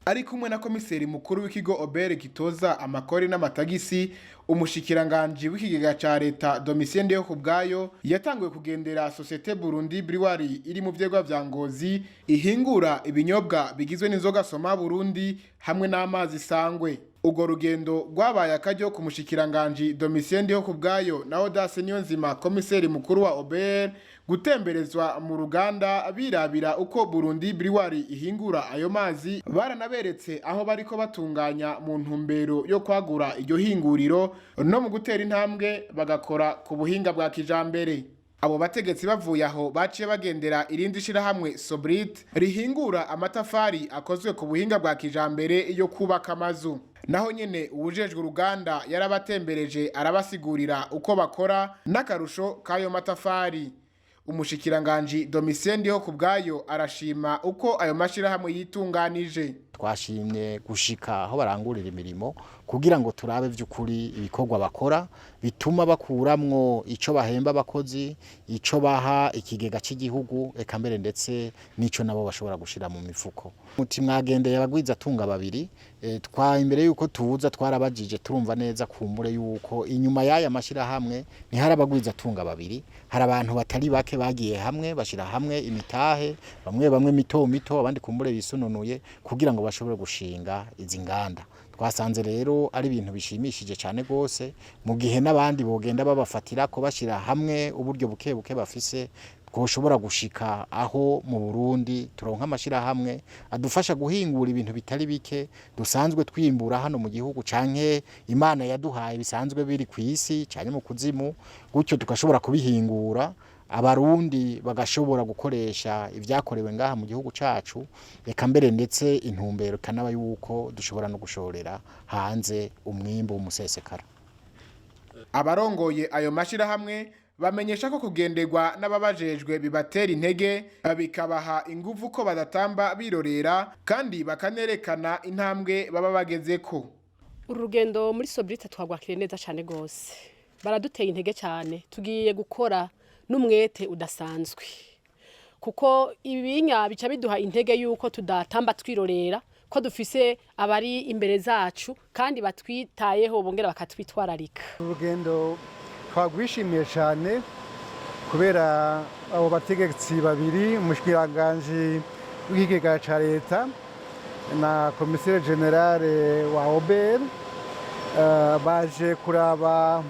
ari kumwe na komiseri mukuru w'ikigo Obere gitoza amakori n'amatagisi. Umushikiranganje w'ikigega ca leta Domitien Ndihokubwayo yatanguye kugendera Societe Burundi Brewery iri mu vyegwa vya Ngozi ihingura ibinyobwa bigizwe n'inzoga Soma Burundi hamwe n'amazi sangwe. Ugo rugendo rwabaye akaryo ku mushikiranganje Domitien Ndihokubwayo na Audace Niyonzima komiseri mukuru wa Obere gutemberezwa mu ruganda birabira uko Burundi Brewery ihingura ayo mazi. Baranaberetse aho bariko batunganya mu ntumbero yo kwagura iryo hinguriro no mu gutera intambwe bagakora ku buhinga bwa kijambere. Abo bategetsi bavuye aho baciye bagendera irindi shirahamwe Sobrit rihingura amatafari akozwe ku buhinga bwa kijambere yo kubaka amazu. Naho nyene uwujejwe uruganda yarabatembereje arabasigurira uko bakora n'akarusho kayo matafari. Umushikiranganje Domitien Ndihokubwayo arashima uko ayo mashirahamwe yitunganije. Twashimye gushika aho barangurira imirimo kugira ngo turabe vy'ukuri ibikorwa bakora bituma bakuramwo ico bahemba abakozi, ico baha ikigega cy'igihugu, eka mbere ndetse nico nabo bashobora gushira mu mifuko. Muti mwagendeye abagwiza tunga babiri, twa imbere yuko tuza twarabajije turumva neza kumbure yuko inyuma yaya mashirahamwe ni hari abagwiza tunga babiri, hari abantu batari bake bagiye hamwe bashira hamwe imitahe, bamwe mito abandi kumbure bisununuye kugira ngo bashobore gushinga izi nganda. Twasanze rero ari ibintu bishimishije cyane gose mu gihe n'abandi bogenda babafatira ko bashira hamwe uburyo buke bafise twoshobora gushika aho mu Burundi turonka amashira hamwe adufasha guhingura ibintu bitari bike dusanzwe twimbura hano mu gihugu canke Imana yaduhaye bisanzwe biri kwisi cyane mu kuzimu, gutyo tukashobora kubihingura abarundi bagashobora gukoresha ivyakorewe ngaha mu gihugu cacu, eka mbere ndetse intumbero kanaba yuko dushobora no gushorera hanze umwimbo w'umusesekara. Abarongoye ayo mashira hamwe bamenyesha ko kugenderwa n'ababajejwe bibatera intege bikabaha ingufu ko badatamba birorera kandi bakanerekana intambwe baba bagezeko. Urugendo muri Sobrite twagwakire neza cyane gose, baraduteye intege cyane, tugiye gukora n'umwete udasanzwe kuko ibinya bica biduha intege yuko tudatamba twirorera, ko dufise abari imbere zacu kandi batwitayeho bongera bakatwitwararika. Urugendo twagwishimiye cyane kubera abo bategetsi babiri, umushikiranganje w'ikigega ca leta na komisere generale wa Obere baje kuraba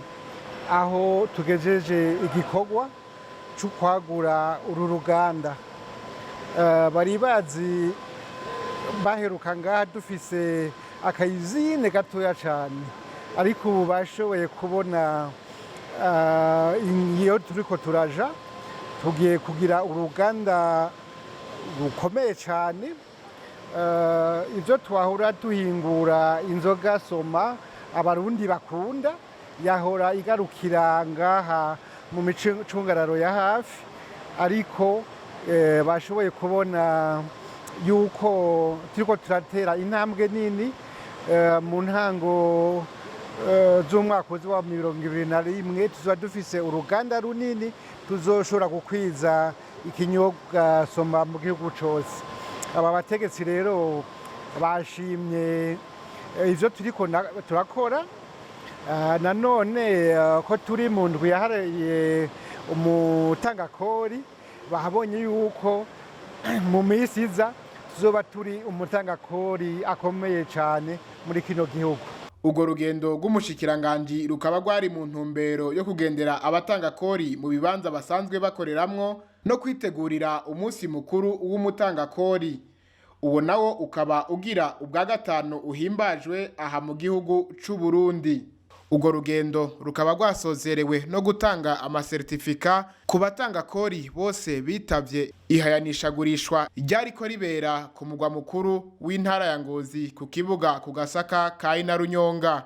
aho tugejeje igikorwa cyo kwagura uru ruganda. Bari bazi baheruka ngaha dufise akayizine gatoya cyane, ariko ubu bashoboye kubona iyo turiko turaja tugiye kugira uruganda rukomeye cyane. Ibyo twahora duhingura inzoga Soma abarundi bakunda yahora igarukira ngaha mu micungararo ya hafi, ariko bashoboye kubona yuko turiko turatera intambwe nini. Mu ntango z'umwaka wa 2021 tuzoba dufise uruganda runini tuzoshobora gukwiza ikinyobwa Soma mu gihugu cose. Aba bategetsi rero bashimye ivyo turiko turakora. Nanone ko turi mu ndwi yahariye umutangakori, bahabonye yuko mu minsi iza tuzoba turi umutangakori akomeye cyane muri kino gihugu. Ugo rugendo rw'umushikiranganje rukaba rwari mu ntumbero yo kugendera abatangakori mu bibanza basanzwe bakoreramwo no kwitegurira umunsi mukuru w'umutangakori. Uwo nawo ukaba ugira ubwa gatanu uhimbajwe aha mu gihugu c'u Burundi. Ugo rugendo rukaba rwasozerewe no gutanga amasertifika ku batangakori bose bitavye ihayanishagurishwa ryariko ribera ku mugwa mukuru w'intara ya Ngozi ku kibuga ku Gasaka ka Inarunyonga.